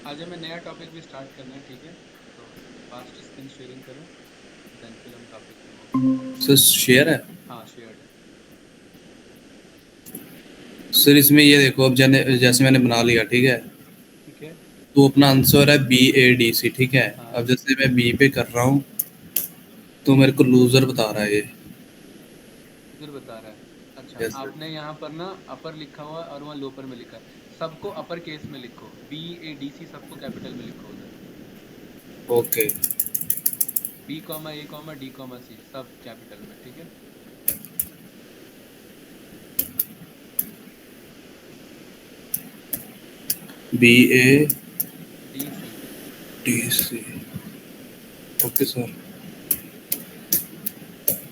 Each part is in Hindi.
आज हमें नया टॉपिक भी स्टार्ट करना है, ठीक है? तो फास्ट स्क्रीन शेयरिंग करो, देन फिर हम टॉपिक पे मूव करते हैं। सर शेयर है। हाँ, शेयर्ड है। सर इसमें ये देखो, अब जैसे मैंने बना लिया, ठीक है। ठीक है। तो अपना आंसर है BADC, ठीक है। हाँ, अब जैसे मैं बी पे कर रहा हूँ तो मेरे को लूजर बता रहा है ये। इधर बता रहा है। अच्छा, यस सर। आपने यहाँ पर ना अपर लिखा हुआ है और वहाँ लोअर में लिखा है। सबको अपर केस में लिखो, BADC सबको कैपिटल में लिखो उधर। Okay. B, A, D, C सब कैपिटल में, ठीक है? DC। BADC। Okay sir.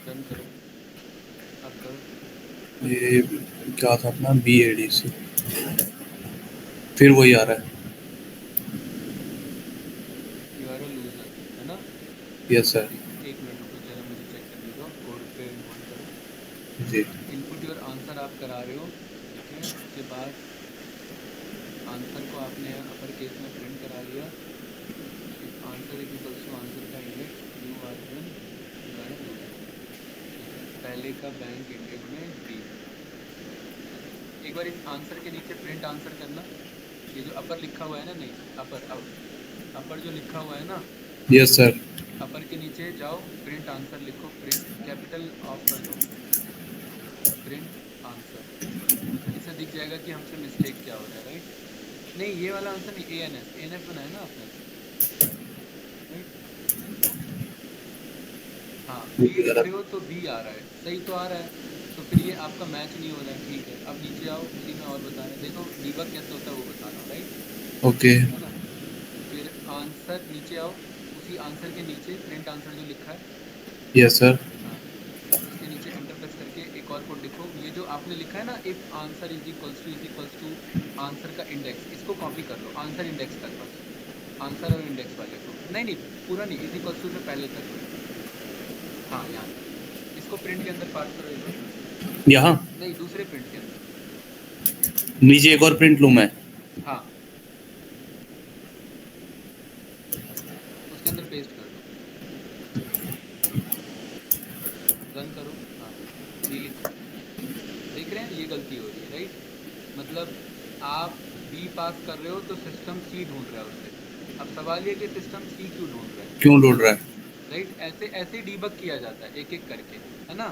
Done करो, अब करो। ये क्या था अपना BADC, फिर वही आ रहा है। यू आर अ लूजर, है ना? Yes sir. एक मिनट रुको, जरा मुझे चेक करने दो, कोड पे होल्ड करो। जी। इनपुट योर आंसर आप करा रहे हो, ठीक है? उसके बाद आंसर को आपने अपर केस में प्रिंट करा लिया। If answer is equals to answer का index, you are a loser, ठीक है? पहले का बैंक इंडेक्स में डी। एक बार इस आंसर के नीचे प्रिंट आंसर करना। ये जो अपर लिखा हुआ है ना, नहीं, अपर अपर जो लिखा हुआ है ना, यस सर। अपर के नीचे जाओ, प्रिंट आंसर लिखो, प्रिंट कैपिटल ऑफ कर दो, प्रिंट आंसर। इससे दिख जाएगा कि हमसे मिस्टेक क्या हो रहा है, राइट? नहीं, ये वाला आंसर नहीं, ANS बनाया ना आपने, राइट? हाँ, बी लिख रहे हो तो बी आ रहा है, सही तो आ रहा है। तो फिर ये आपका मैच नहीं हो रहा है, ठीक है? अब नीचे आओ, उसी में और बता रहे हैं, देखो डीबग कैसे होता है वो बता रहा हूँ, राइट? ओके। है ना? फिर आंसर नीचे आओ, उसी आंसर के नीचे प्रिंट आंसर जो लिखा है, यस सर। हाँ, उसके नीचे एंटर प्रेस करके एक और कोड लिखो। ये जो आपने लिखा है ना, if answer is equals to answer का इंडेक्स, इसको कॉपी कर लो आंसर इंडेक्स तक बस। आंसर और इंडेक्स वाले को नहीं, नहीं, पूरा नहीं, इज इक्वल्स टू से पहले तक लो। हाँ, यहाँ तक। इसको प्रिंट के अंदर पास करो एक बार। यहाँ नहीं, दूसरे प्रिंट के अंदर। नीचे एक और प्रिंट लूँ मैं? हाँ, उसके अंदर पेस्ट कर दो, रन करो। हाँ, बी लिखो। देख रहे हैं ये गलती हो रही है, राइट? मतलब आप बी पास कर रहे हो तो सिस्टम सी ढूंढ रहा है उससे। अब सवाल ये कि सिस्टम सी क्यों ढूंढ रहा है, क्यों ढूंढ रहा है? राइट? ऐसे ऐसे डीबग किया जाता है एक एक करके, है ना?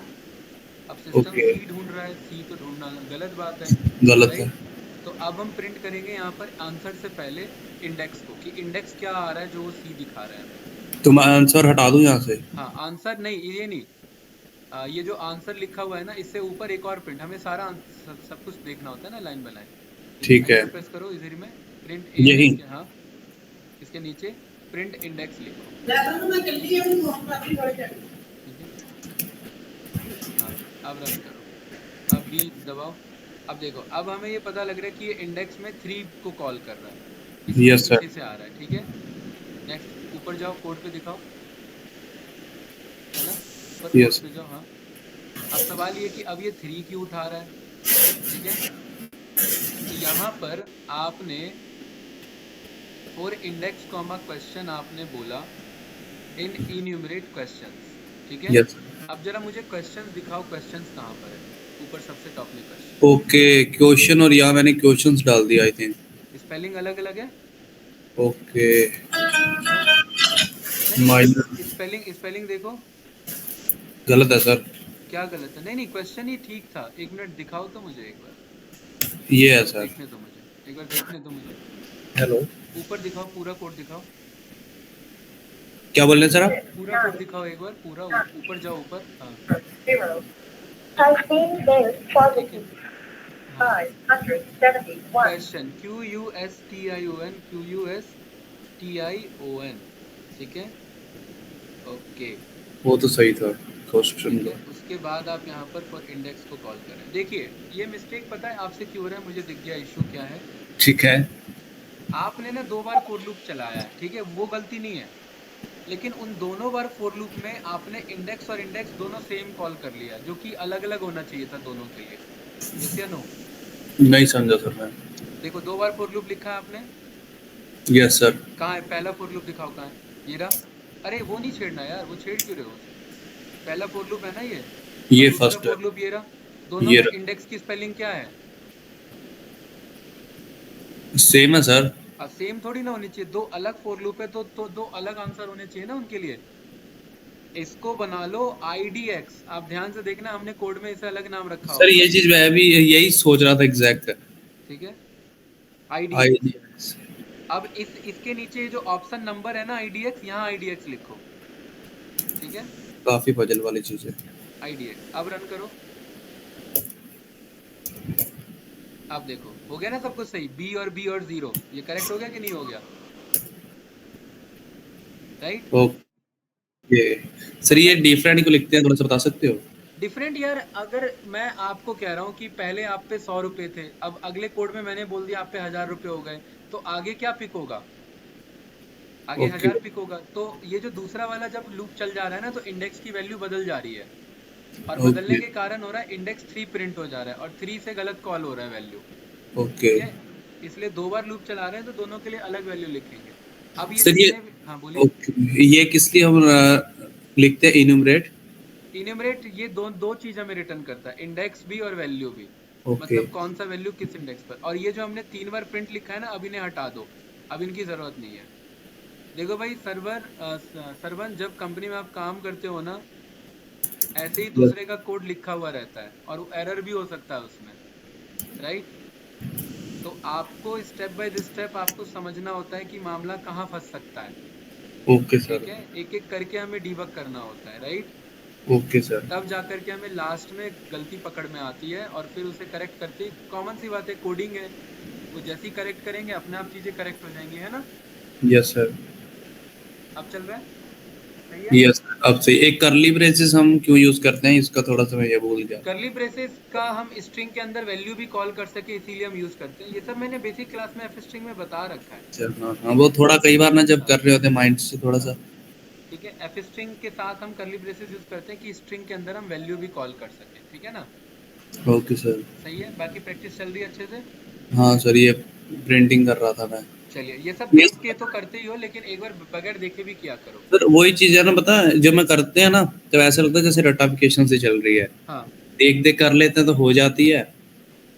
अब सिस्टम ओके। सी ढूंढ रहा है, सी तो ढूंढना गलत बात है, गलत है। राइट? तो अब हम प्रिंट करेंगे यहाँ पर आंसर से पहले इंडेक्स को, कि इंडेक्स क्या आ रहा है जो वो सी दिखा रहा है हमें। तो मैं आंसर हटा दूं यहाँ से? हाँ, आंसर नहीं, ये नहीं। ये जो आंसर लिखा हुआ है ना, इससे ऊपर एक और प्रिंट, हमें सारा सब कुछ देखना होता है ना, लाइन बाय लाइन। ठीक है। एंटर प्रेस करो इधर में, प्रिंट यही। ANS के, हाँ, इसके नीचे प्रिंट इंडेक्स लिखो, ठीक है? हाँ, अब रन करो, अब बी दबाओ। अब देखो, अब हमें ये पता लग रहा है कि ये इंडेक्स में 3 को कॉल कर रहा है, इसलिए यस सर। पीछे से आ रहा है, ठीक है? नेक्स्ट, ऊपर जाओ, कोड पे दिखाओ, है ना? ऊपर कोड यस। पे जाओ, हाँ। अब सवाल ये कि अब ये 3 क्यों उठा रहा है, ठीक है? तो यहाँ पर आपने फॉर इंडेक्स कॉमा क्वेश्चन आपने बोला इन इन्यूमरेट क्वेश्चंस, ठीक है? यस। अब जरा मुझे क्वेश्चंस दिखाओ, क्वेश्चंस कहाँ पर है? ऊपर सबसे टॉप में क्वेश्चन। ओके, क्वेश्चन, और यहाँ मैंने क्वेश्चंस डाल दिया आई थिंक। स्पेलिंग अलग अलग है, ओके। हाँ? नहीं, माइनर। नहीं, स्पेलिंग स्पेलिंग देखो। गलत है सर। क्या गलत है? नहीं, नहीं, क्वेश्चन ही ठीक था। एक मिनट दिखाओ तो मुझे एक बार, ये एक है बार सर। देखने दो मुझे, एक बार देखने दो मुझे। हेलो। ऊपर दिखाओ, पूरा कोड दिखाओ, क्या बोल रहे हैं सर आप? पूरा कोड दिखाओ एक बार, पूरा ऊपर जाओ, ऊपर, हाँ, ठीक है? हाँ, क्वेश्चन QUSTION, ठीक है? ओके, वो तो सही था। क्वेश्चन ठीक लो। है। उसके बाद आप यहाँ पर फॉर इंडेक्स को कॉल करें। देखिए, ये मिस्टेक पता है आपसे क्यों हो रहा है, मुझे दिख गया इशू क्या है। ठीक है। आपने ना 2 बार फॉर लूप चलाया है, ठीक है? वो गलती नहीं है, लेकिन उन दोनों बार फॉर लूप में आपने इंडेक्स और इंडेक्स दोनों सेम कॉल कर लिया, जो कि अलग अलग होना चाहिए था दोनों के लिए। यस या नो? नहीं समझा सर मैं। देखो, 2 बार फॉर लूप लिखा है आपने, यस सर। कहाँ है पहला फॉर लूप, दिखाओ कहाँ है। ये रहा। अरे वो नहीं छेड़ना यार, वो छेड़ क्यों रहे हो उसे। पहला फॉर लूप है ना ये, और ये दूसरा फर्स्ट है। फॉर लूप ये रहा। दोनों ये में इंडेक्स की स्पेलिंग क्या है। सेम है सर। अब सेम थोड़ी ना होनी चाहिए, दो अलग फॉर लूप है तो दो अलग आंसर होने चाहिए ना उनके लिए। इसको बना लो IDX, आप ध्यान से देखना, हमने कोड में इसे अलग नाम रखा सर होगा। ये चीज मैं भी यही सोच रहा था एग्जैक्ट। ठीक है, आई IDX। अब इसके नीचे जो ऑप्शन नंबर है ना IDX, यहाँ IDX लिखो। ठीक है, काफी पजल वाली चीज है। IDX। अब रन करो। अब देखो हो गया ना सब कुछ सही, बी और 0 ये करेक्ट हो गया कि नहीं हो गया, राइट। ओके सर, अब ये मैं डिफरेंट को लिखते हैं, थोड़ा सा बता सकते हो? डिफरेंट यार, अगर मैं आपको कह रहा हूँ कि पहले आप पे 100 रुपए थे, अब अगले कोड में मैंने बोल दिया आप पे 1000 रुपए हो गए, तो आगे क्या पिक होगा, आगे ओके 1000 पिक होगा। तो ये जो दूसरा वाला जब लूप चल जा रहा है ना, तो इंडेक्स की वैल्यू बदल जा रही है, और बदलने ओके के कारण हो रहा है इंडेक्स 3 प्रिंट हो जा रहा है, और 3 से गलत कॉल हो रहा है वैल्यू। ओके। ठीक है, इसलिए 2 बार लूप चला रहे हैं, तो दोनों के लिए अलग वैल्यू लिखेंगे। अब ये सर ये जितने भी, हाँ बोलिए। ओके, ये किस लिए हम लिखते हैं इन्यूमरेट? इन्यूमरेट ये दो दो चीज हमें रिटर्न करता है, इंडेक्स भी और वैल्यू भी। ओके। मतलब कौन सा वैल्यू किस इंडेक्स पर, और ये जो हमने 3 बार प्रिंट लिखा है ना, अब इन्हें हटा दो, अब इनकी जरूरत नहीं है। देखो भाई, सर्वर जब कंपनी में आप काम करते हो ना, ऐसे ही दूसरे का कोड लिखा हुआ रहता है, और वो एरर भी हो सकता है उसमें, राइट। तो आपको स्टेप बाय स्टेप आपको समझना होता है कि मामला कहाँ फंस सकता है। Okay sir. ठीक है, एक एक करके हमें डिबग करना होता है, राइट। Okay sir. तब जा करके हमें लास्ट में गलती पकड़ में आती है, और फिर उसे करेक्ट करते, कॉमन सी बात है, कोडिंग है, वो जैसी करेक्ट करेंगे अपने आप चीजें करेक्ट हो जाएंगी, है ना। Yes sir. अब चल रहा है, सही है। यस। अब सही, एक करली ब्रेसेस हम क्यों यूज करते हैं, इसका थोड़ा सा मैं ये भूल गया। करली ब्रेसेस का हम स्ट्रिंग के अंदर वैल्यू भी कॉल कर सके, इसीलिए हम यूज करते हैं। ये सब मैंने बेसिक क्लास में एफ स्ट्रिंग में बता रखा है। सर हाँ हाँ, वो थोड़ा कई बार ना जब हाँ कर रहे होते हैं माइंड से थोड़ा हाँ। सा। ठीक है, एफ स्ट्रिंग के साथ हम करली ब्रेसेस यूज करते हैं कि स्ट्रिंग के अंदर हम वैल्यू भी कॉल कर सके, ठीक है ना। Okay sir. सही है, बाकी प्रैक्टिस चल रही है अच्छे से। हाँ सर, ये प्रिंटिंग कर रहा था मैं। चलिए, ये सब ये देख के तो करते ही हो, लेकिन एक बार बगैर देखे भी किया करो। सर वही चीज है ना, पता है जब मैं करते हैं ना, तो ऐसा लगता है जैसे रटाफिकेशन से चल रही है। हाँ देख देख कर लेते हैं तो हो जाती है,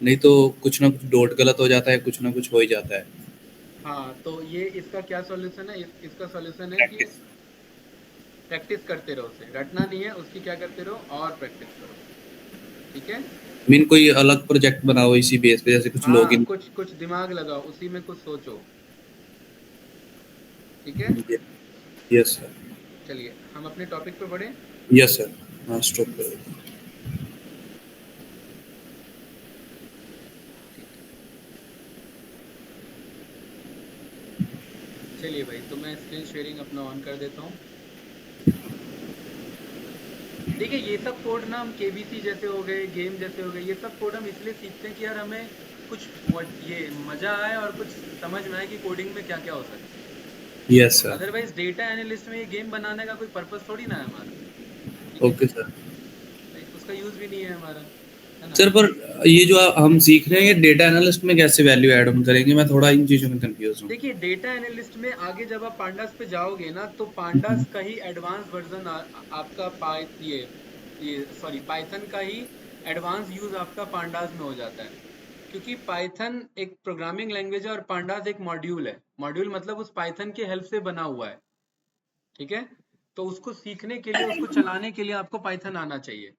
नहीं तो कुछ ना कुछ डॉट गलत हो जाता है, कुछ ना कुछ हो ही जाता है। हाँ, तो ये इसका क्या सॉल्यूशन है, इसका सॉल्यूशन है कि प्रैक्टिस। प्रैक्टिस करते रहो, उसे रटना नहीं है, उसकी क्या करते रहो और प्रैक्टिस करो। ठीक है। मीन कोई अलग प्रोजेक्ट बनाओ इसी बेस पे, जैसे कुछ हाँ, लॉगिन। कुछ कुछ दिमाग लगाओ, उसी में कुछ सोचो। ठीक है, यस सर। चलिए हम अपने टॉपिक पे बढ़े। Yes sir. हाँ स्टॉप करो। ठीक है, चलिए भाई, तो मैं स्क्रीन शेयरिंग अपना ऑन कर देता हूँ। देखिए, ये सब कोड ना हम केबीसी जैसे हो गए, गेम जैसे हो गए, ये सब कोड हम इसलिए सीखते हैं कि यार हमें कुछ ये मजा आए और कुछ समझ में आए कि कोडिंग में क्या क्या हो सकता है। Yes sir. Otherwise data analyst में ये गेम बनाने का कोई पर्पस थोड़ी ना है हमारा। ठीक है, ओके सर। राइट, उसका यूज भी नहीं है हमारा, है ना। सर पर ये जो हम सीख रहे हैं, ये डेटा एनालिस्ट में कैसे वैल्यू ऐड ऑन करेंगे? मैं थोड़ा इन चीज़ों में कंफ्यूज हूँ। देखिए, डेटा एनालिस्ट में आगे जब आप पांडास पे जाओगे ना, तो पांडास का ही एडवांस वर्जन आपका ये सॉरी पाइथन का ही एडवांस यूज आपका पांडास में हो जाता है। क्योंकि पाइथन एक प्रोग्रामिंग लैंग्वेज है, और पांडास एक मॉड्यूल है। मॉड्यूल मतलब उस पाइथन के हेल्प से बना हुआ है। ठीक है, तो उसको सीखने के लिए, उसको चलाने के लिए आपको पाइथन आना चाहिए।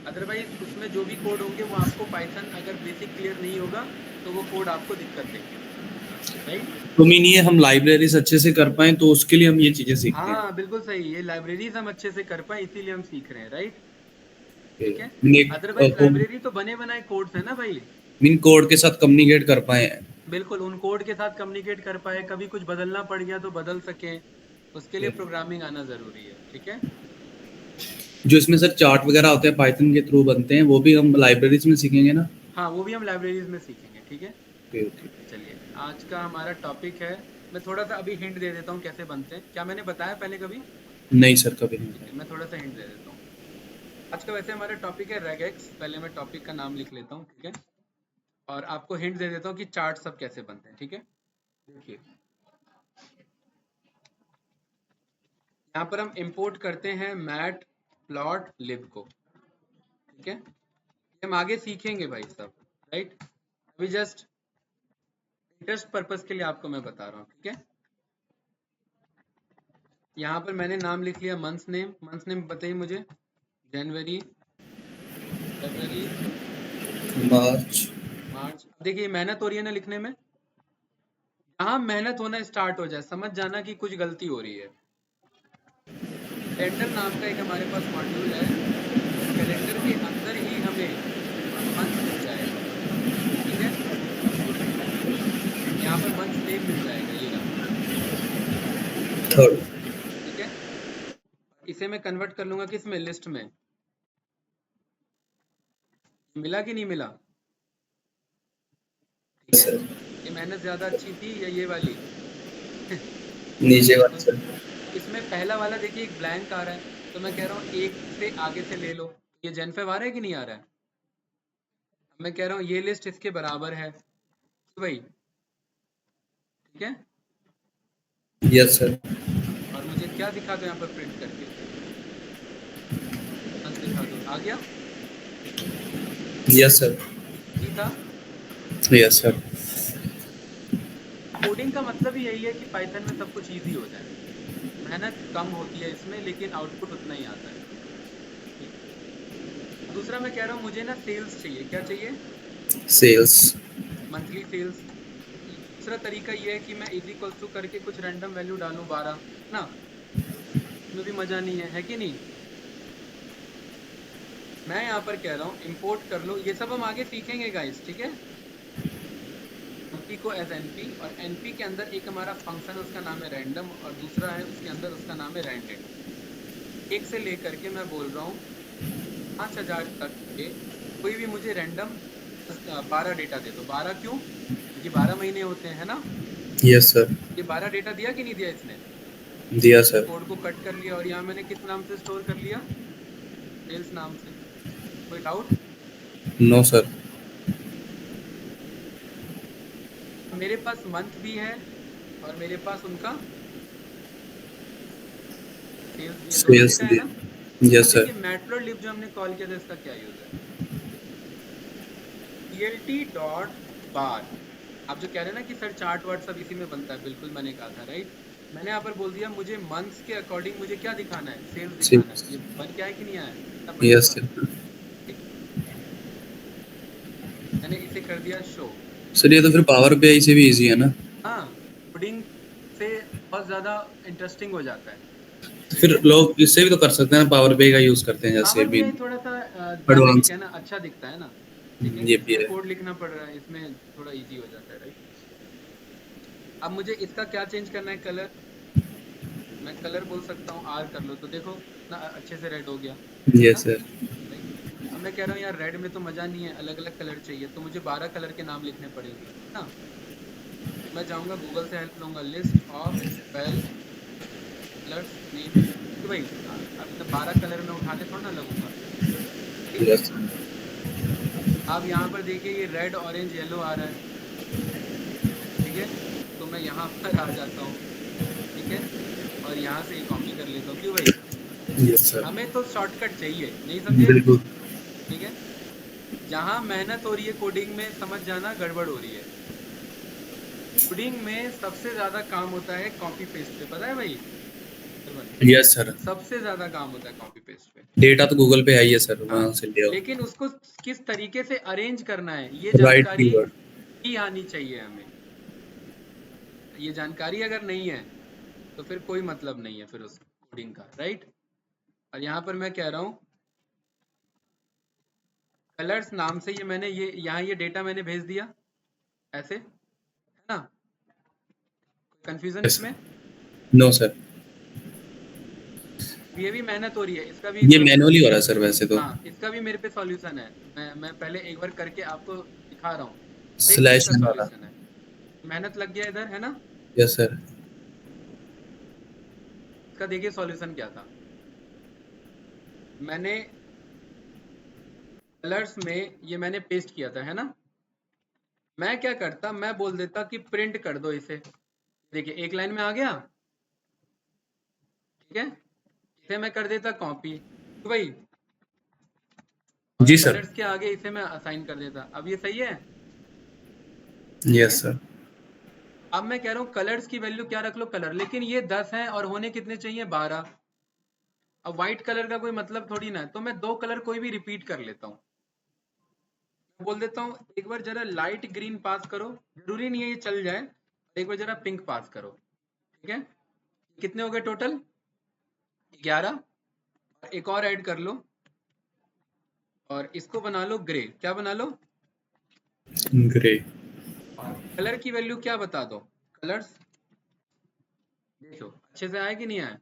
अदरवाइज उसमें जो भी कोड होंगे, वो आपको पाइथन अगर बेसिक क्लियर नहीं होगा, तो वो कोड आपको दिक्कत देंगे, राइट। तो मीन ये हम लाइब्रेरीज अच्छे से कर पाएं, तो उसके लिए हम ये चीज़ें सीखते हैं। हाँ बिल्कुल सही, ये लाइब्रेरीज हम अच्छे से कर पाए इसीलिए हम सीख रहे हैं, राइट। ठीक है, मीन एक अदरवाइज लाइब्रेरी तो बने बनाए कोड्स है ना भाई। मीन कोड के साथ कम्युनिकेट कर पाए। बिल्कुल, उन कोड के साथ कम्युनिकेट कर पाए, कभी कुछ बदलना पड़ गया तो बदल सके, उसके लिए प्रोग्रामिंग आना जरूरी है। ठीक है, जो इसमें सर चार्ट वगैरह होते हैं पाइथन के थ्रू बनते हैं, वो भी हम लाइब्रेरीज में सीखेंगे ना? हाँ वो भी हम लाइब्रेरीज में सीखेंगे। ठीक है, ओके ओके। चलिए आज का हमारा टॉपिक है, मैं थोड़ा सा अभी हिंट दे देता हूँ कैसे बनते हैं, क्या मैंने बताया पहले कभी। नहीं सर, कभी नहीं ठीक है, था। मैं थोड़ा सा हिंट दे देता हूँ। आज का वैसे हमारा टॉपिक है रेगेक्स, पहले मैं टॉपिक का नाम लिख लेता हूँ, ठीक है। और आपको हिंट दे देता हूँ कि चार्ट सब कैसे बनते हैं। ठीक है, देखिए यहाँ पर हम इंपोर्ट करते हैं मैटप्लॉटलिब को, ठीक है। हम आगे सीखेंगे भाई सब, राइट। अभी जस्ट इंटरेस्ट पर्पस के लिए आपको मैं बता रहा हूँ, ठीक है। यहाँ पर मैंने नाम लिख लिया मंथ्स नेम बताइए मुझे। जनवरी, फरवरी, मार्च। देखिए मेहनत हो रही है ना लिखने में, जहाँ मेहनत होना स्टार्ट हो जाए समझ जाना कि कुछ गलती हो रही है। कैलेंडर नाम का एक हमारे पास मॉड्यूल है, कैलेंडर के अंदर ही हमें मंथ मिल जाएगा, ठीक है। यहाँ पर मंथ नेम मिल जाएगा, ये रहा, ठीक है। इसे मैं कन्वर्ट कर लूंगा किस में, लिस्ट में। मिला कि नहीं मिला, ठीक है। ये मेहनत ज्यादा अच्छी थी या ये वाली? नीचे वाला सर। इसमें पहला वाला देखिए एक ब्लैंक आ रहा है, तो मैं कह रहा हूँ एक से आगे से ले लो। ये जेनफेब आ रहा है कि नहीं आ रहा है? मैं कह रहा हूँ ये लिस्ट इसके बराबर है भाई, ठीक है। Yes sir. और मुझे क्या दिखा दो यहाँ पर प्रिंट करके, बस दिखा दो, आ गया। Yes sir. जी था। Yes sir. कोडिंग का मतलब ही यही है कि पाइथन में सब कुछ इजी हो जाए, मेहनत कम होती है इसमें लेकिन आउटपुट उतना ही आता है, ठीक। दूसरा मैं कह रहा हूँ मुझे ना सेल्स चाहिए, क्या चाहिए? सेल्स। Monthly sales. दूसरा तरीका ये है कि मैं इज इक्वल्स टू करके कुछ रैंडम वैल्यू डालूं 12 ना, इसमें भी मजा नहीं है कि नहीं। मैं यहाँ पर कह रहा हूँ इंपोर्ट कर लो, ये सब हम आगे सीखेंगे गाइस, ठीक है। एनपी को एज एनपी, और एनपी के अंदर एक हमारा फंक्शन है उसका नाम है रैंडम, और दूसरा है उसके अंदर उसका नाम है रैंडेड। एक से लेकर के मैं बोल रहा हूँ 5000 तक के कोई भी मुझे रैंडम 12 डेटा दे दो। 12 क्यों? क्योंकि 12 महीने होते हैं ना। Yes sir. ये 12 डेटा दिया कि नहीं दिया इसने? दिया सर। कोड को कट कर लिया और यहाँ मैंने किस नाम से स्टोर कर लिया? सेल्स नाम से। कोई डाउट? No sir. मेरे पास मंथ भी है और मेरे पास उनका सेल्स भी है, दोनों सेल्स डेटा है भी। ना। यस देखिए सर। मैटप्लॉटलिब जो हमने कॉल किया था इसका क्या यूज है, ELT.bar। आप जो कह रहे हैं ना कि सर चार्ट वार्ट सब इसी में बनता है, बिल्कुल मैंने कहा था, राइट। मैंने यहाँ पर बोल दिया मुझे मंथ्स के अकॉर्डिंग मुझे क्या दिखाना है, सेल्स दिखाना सेल्स। है। ये बन क्या है कि नहीं आया, सब बढ़िया यस बात, सर। ठीक। मैंने इसे कर दिया शो। सर ये तो फिर पावर बीआई से भी इजी है ना? हाँ, कोडिंग से बहुत ज्यादा इंटरेस्टिंग हो जाता है, ठीक फिर है। लोग इससे भी तो कर सकते हैं, पावर बीआई का यूज करते हैं जैसे पावर भी। बीआई थोड़ा सा जेनेरिक एडवांस। है ना, अच्छा दिखता है ना, लेकिन ये भी इसमें है। कोड लिखना पड़ रहा है, इसमें थोड़ा इजी हो जाता है, राइट। अब मुझे इसका क्या चेंज करना है, कलर। मैं कलर बोल सकता हूँ R कर लो, तो देखो ना अच्छे से रेड हो गया ना, यस सर। राइट। अब मैं कह रहा हूँ यार रेड में तो मज़ा नहीं है, अलग अलग कलर चाहिए, तो मुझे 12 कलर के नाम लिखने पड़ेंगे ना। मैं जाऊँगा गूगल से हेल्प लूँगा, लिस्ट ऑफ 12 कलर्स नेम, तो भाई अब 12 कलर में उठा के थोड़ा ना लगूंगा, ठीक। यस। अब यहाँ पर देखिए ये रेड ऑरेंज येलो आ रहा है, ठीक है। तो मैं यहाँ पर आ जाता हूँ, ठीक है, और यहाँ से ये कॉपी कर लेता हूँ, क्यों भाई? Yes sir. हमें तो शॉर्टकट चाहिए, नहीं समझे, बिल्कुल। ठीक है। जहाँ मेहनत हो रही है कोडिंग में समझ जाना गड़बड़ हो रही है। कोडिंग में सबसे ज्यादा काम होता है कॉपी पेस्ट पे, पता है भाई? Yes sir. सबसे ज्यादा काम होता है कॉपी पेस्ट पे। डेटा तो गूगल पे है ही है सर, हाँ, वहां से ले आओ। लेकिन उसको किस तरीके से अरेंज करना है ये राइट जानकारी कीवर्ड। ही आनी चाहिए हमें। ये जानकारी अगर नहीं है तो फिर कोई मतलब नहीं है फिर उस कोडिंग का, राइट। और यहाँ पर मैं कह रहा हूँ कलर्स नाम से ये मैंने यहाँ ये डेटा मैंने भेज दिया ऐसे, है ना। कंफ्यूजन इसमें? No sir. ये भी मेहनत हो रही है, इसका भी ये मैनुअली हो रहा है सर वैसे तो। हाँ, इसका भी मेरे पे सॉल्यूशन है। मैं पहले एक बार करके आपको दिखा रहा हूँ, देखिए स्लैश इसका एन वाला। सॉल्यूशन है। मेहनत लग गया इधर, है ना। Yes sir. इसका देखिए सॉल्यूशन क्या था। मैंने कलर्स में ये मैंने पेस्ट किया था, है ना। मैं क्या करता, मैं बोल देता कि प्रिंट कर दो इसे। देखिए एक लाइन में आ गया, ठीक है। इसे मैं कर देता कॉपी, तो भाई जी सर। कलर्स के आगे इसे मैं असाइन कर देता। अब ये सही है? Yes sir. अब मैं कह रहा हूँ कलर्स की वैल्यू क्या रख लो, कलर, लेकिन ये 10 है और होने कितने चाहिए, 12। अब व्हाइट कलर का कोई मतलब थोड़ी ना है, तो मैं 2 कलर कोई भी रिपीट कर लेता हूँ। बोल देता हूँ एक बार जरा लाइट ग्रीन पास करो, जरूरी नहीं है ये चल जाए, एक बार जरा पिंक पास करो, ठीक है? कितने हो गए टोटल? 11। एक और ऐड कर लो और इसको बना लो ग्रे। क्या बना लो? ग्रे। और कलर की वैल्यू क्या बता दो, कलर्स देखो अच्छे से आया कि नहीं आया?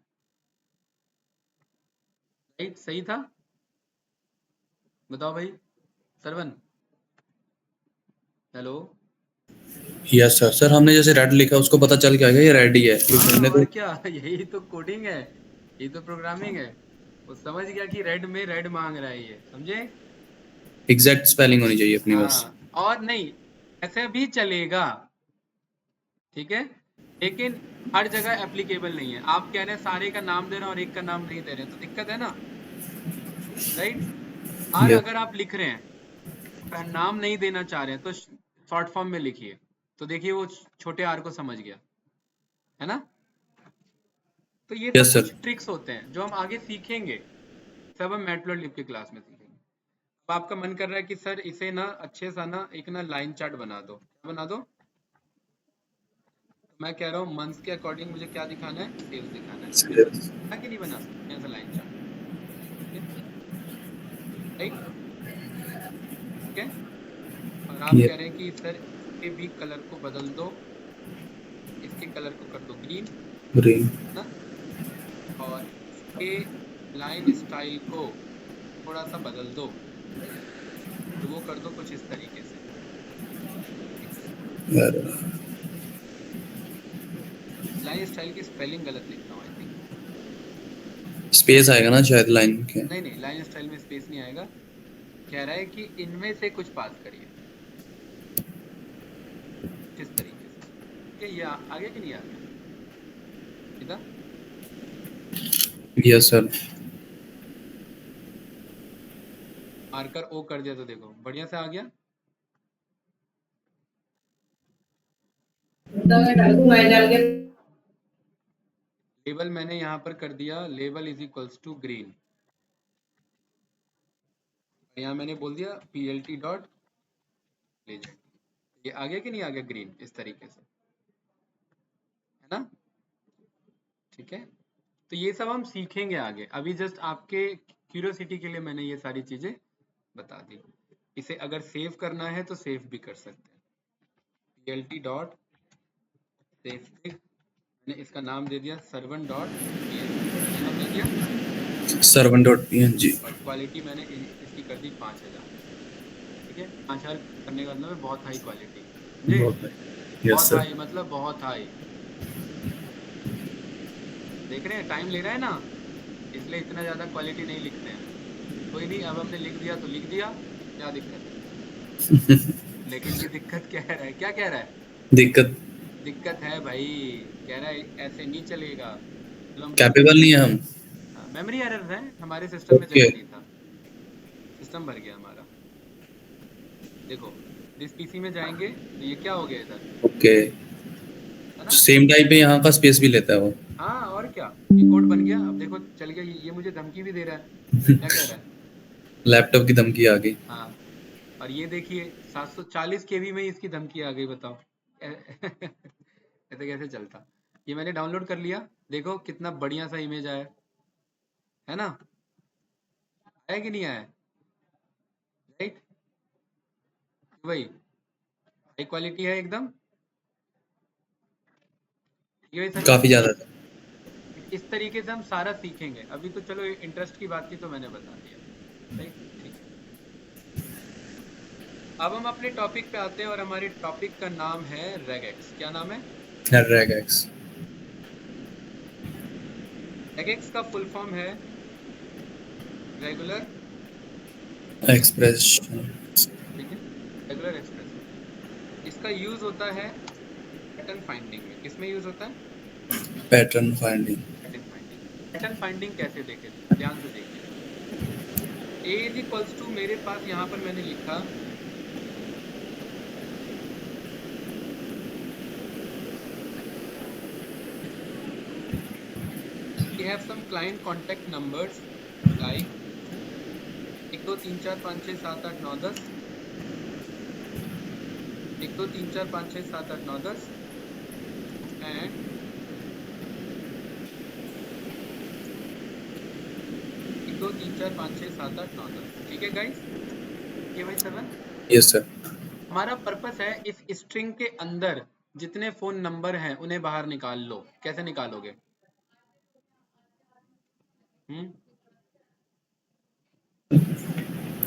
राइट, सही था? बताओ भाई Sarvan. Hello. Yes sir. Sir हमने जैसे रेड लिखा उसको पता चल गया ये रेड ही है, क्योंकि हाँ हमने और तो क्या यही तो कोडिंग है, यही तो प्रोग्रामिंग है। वो समझ गया कि रेड में रेड मांग रहा है, ये समझे? एग्जैक्ट स्पेलिंग होनी चाहिए अपनी बस। हाँ, और नहीं ऐसे भी चलेगा, ठीक है, लेकिन हर जगह एप्लीकेबल नहीं है। आप कह रहे हैं सारे का नाम दे रहे हैं और एक का नाम नहीं दे रहे हैं, तो दिक्कत है ना, राइट? और यस। अगर आप लिख रहे हैं और नाम नहीं देना चाह रहे हैं तो शॉर्ट फॉर्म में लिखिए, तो देखिए वो छोटे आर को समझ गया, है ना? तो ये सब यस सर। कुछ ट्रिक्स होते हैं जो हम आगे सीखेंगे, सब हम मैटप्लॉटलिब की क्लास में सीखेंगे। अब आपका मन कर रहा है कि सर इसे ना अच्छे सा ना एक ना लाइन चार्ट बना दो, क्या बना दो? मैं कह रहा हूँ मंथ्स के अकॉर्डिंग मुझे क्या दिखाना है, सेल्स दिखाना है, यस। कि नहीं बना सकते ऐसा लाइन चार्ट? राइट, ठीक है। और आप कह रहे हैं कि सर इसके भी कलर को बदल दो, इसके कलर को कर दो ग्रीन, ग्रीन। ना, और इसके लाइन स्टाइल को थोड़ा सा बदल दो, और वो कर दो कुछ इस तरीके से। लाइन स्टाइल की स्पेलिंग गलत लिख रहा हूँ आई थिंक। स्पेस आएगा ना शायद लाइन के। नहीं नहीं, लाइन स्टाइल में स्पेस नहीं आएगा। कह रहा है कि इनमें से कुछ पास करिए किस तरीके से, ठीक है? ये आगे कि नहीं आ गया सीधा? Yes sir. मार्कर ओ कर दिया तो देखो बढ़िया से आ गया। लेबल मैंने यहाँ पर कर दिया, label is equals to green. यहाँ मैंने बोल दिया PLT डॉट लेजेंड। ये आ गया कि नहीं आ गया ग्रीन इस तरीके से, है ना? ठीक है, तो ये सब हम सीखेंगे आगे, अभी जस्ट आपके क्यूरियोसिटी के लिए मैंने ये सारी चीजें बता दी। इसे अगर सेव करना है तो सेव भी कर सकते हैं, PLT डॉट सेव, मैंने इसका नाम दे दिया सर्वन डॉट नाम दे दिया सर्वन डॉट png। और क्वालिटी मैंने इसकी कर दी 5000, ठीक है? 5000 करने का मतलब है बहुत हाई क्वालिटी, समझे? बहुत है। यस बहुत सर। हाई मतलब बहुत हाई, देख रहे हैं टाइम ले रहा है ना, इसलिए इतना ज़्यादा क्वालिटी नहीं लिखते हैं। कोई नहीं, अब हमने लिख दिया तो लिख दिया, क्या दिक्कत है? लेकिन ये दिक्कत क्या है, क्या कह रहा है? दिक्कत दिक्कत है भाई, कह रहा है ऐसे नहीं चलेगा, चलो हम कर कैपेबल देते नहीं है हैं। हम। मेमोरी एरर है, हमारे सिस्टम में ओके। जगह नहीं था, सिस्टम भर गया हमारा। देखो इस पीसी में जाएंगे तो ये क्या हो गया इधर, ओके। है ना? सेम टाइप में यहाँ का स्पेस भी लेता है वो। हाँ और क्या, ये कोड बन गया। अब देखो चल गया, ये मुझे धमकी भी दे रहा है, क्या कह रहा है? लैपटॉप की धमकी आ गई। हाँ, और ये देखिए 740 केबी में ही इसकी धमकी आ गई, बताओ ऐसे कैसे चलता? ये मैंने डाउनलोड कर लिया, देखो कितना बढ़िया सा इमेज आया, है ना? आया कि नहीं आया? राइट, वही हाई क्वालिटी है एकदम, ये भाई सरवन। काफी ज्यादा था। इस तरीके से हम सारा सीखेंगे। अभी तो चलो इंटरेस्ट की बात थी तो मैंने बता दिया, राइट, ठीक है। अब हम अपने टॉपिक पे आते हैं और हमारे टॉपिक का नाम है रेगेक्स। क्या नाम है? रेगेक्स। रेगेक्स का फुल फॉर्म है रेगुलर, एक्सप्रेशन। ठीक है, रेगुलर एक्सप्रेशन। इसका यूज होता है पैटर्न फाइंडिंग में। किसमें यूज होता है? Pattern finding. Pattern finding. Pattern finding कैसे देखे, ध्यान से देखिए। a इज इक्वल्स टू, मेरे पास यहाँ पर मैंने लिखा we have some client contact numbers like 1 2 3 4 5 6 7 8 9 10, 1 2 3 4 5 6 7 8 9 10 and 1 2 3 4 5 6 7 8 9 10। ठीक है गाइस, ये भाई 7। Yes sir. हमारा पर्पस है इस स्ट्रिंग के अंदर जितने फोन नंबर हैं उन्हें बाहर निकाल लो। कैसे निकालोगे?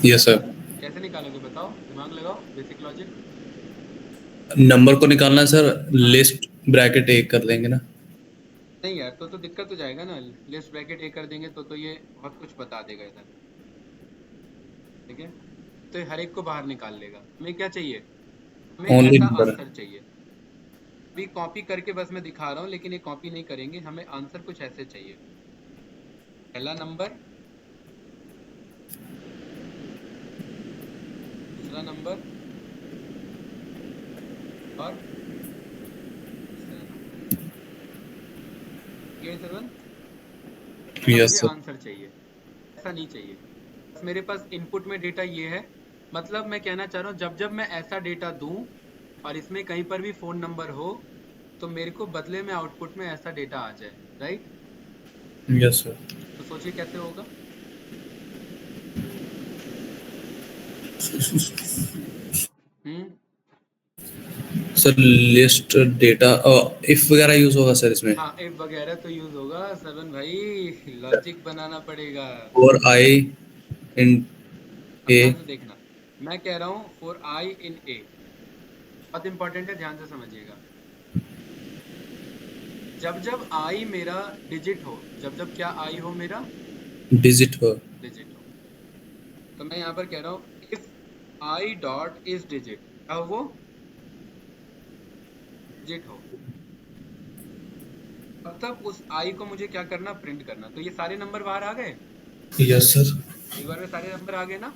Yes sir. कैसे निकालोगे बताओ, दिमाग लगाओ, बेसिक लॉजिक। नंबर को निकालना है सर, हाँ, लिस्ट ब्रैकेट एक कर लेंगे ना। नहीं यार, तो दिक्कत हो जाएगा ना। लिस्ट ब्रैकेट ए कर देंगे तो ये बहुत कुछ बता देगा इधर। ठीक है, तो ये हर एक को बाहर निकाल लेगा। हमें क्या चाहिए? हमें ओनली ऐसा नंबर। आंसर चाहिए। अभी कॉपी करके बस मैं दिखा रहा हूँ, लेकिन ये कॉपी नहीं करेंगे। हमें आंसर कुछ ऐसे चाहिए, पहला नंबर, दूसरा नंबर और तीसरा नंबर। ये 7, ऐसा यस मुझे सर। आंसर चाहिए, ऐसा नहीं चाहिए। बस मेरे पास इनपुट में डेटा ये है। मतलब मैं कहना चाह रहा हूँ, जब जब मैं ऐसा डेटा दूं और इसमें कहीं पर भी फोन नंबर हो, तो मेरे को बदले में आउटपुट में ऐसा डेटा आ जाए, राइट? Yes sir. तो सोचिए कैसे होगा। हम्म सर लिस्ट डेटा इफ वगैरह यूज होगा सर इसमें। हाँ, इफ वगैरह तो यूज होगा सरवन भाई, लॉजिक बनाना पड़ेगा। और आई इन अब ए। ध्यान से देखना, मैं कह रहा हूँ फॉर आई इन ए, बहुत इंपॉर्टेंट है, ध्यान से समझिएगा। जब जब आई मेरा डिजिट हो, जब जब क्या आई हो मेरा डिजिट हो। डिजिट हो, तो मैं यहाँ पर कह रहा हूँ if I dot is digit, क्या हो वो? डिजिट हो। तब तक उस आई को मुझे क्या करना? प्रिंट करना। तो ये सारे नंबर बाहर आ गए, यस सर। एक बार में सारे नंबर आ गए ना।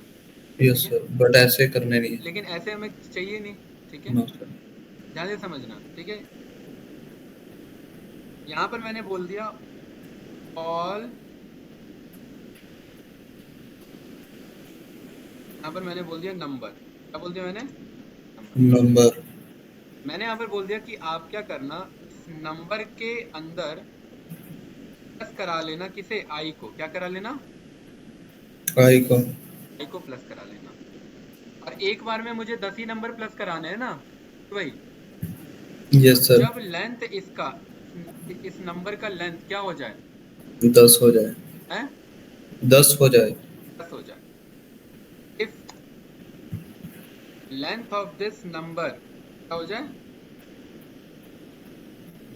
यस ठीक है, सर, बट ऐसे करने नहीं लेकिन ऐसे हमें चाहिए नहीं। ठीक है, है। No sir. ध्यान से समझना। ठीक है, यहाँ पर मैंने बोल दिया ऑल, यहाँ पर मैंने बोल दिया नंबर। क्या बोल दिया मैंने? नंबर। नंबर। मैंने यहाँ पर बोल दिया कि आप क्या करना, इस नंबर के अंदर प्लस करा लेना, किसे? आई को। क्या करा लेना? आई को। आई को प्लस करा लेना। और एक बार में मुझे 10 ही नंबर प्लस कराने हैं ना भाई। तो यस सर। जब लेंथ इसका, इस नंबर का लेंथ क्या हो जाए? 10 हो जाए। है, 10 हो जाए। 10 हो जाए। If length of this number क्या हो जाए?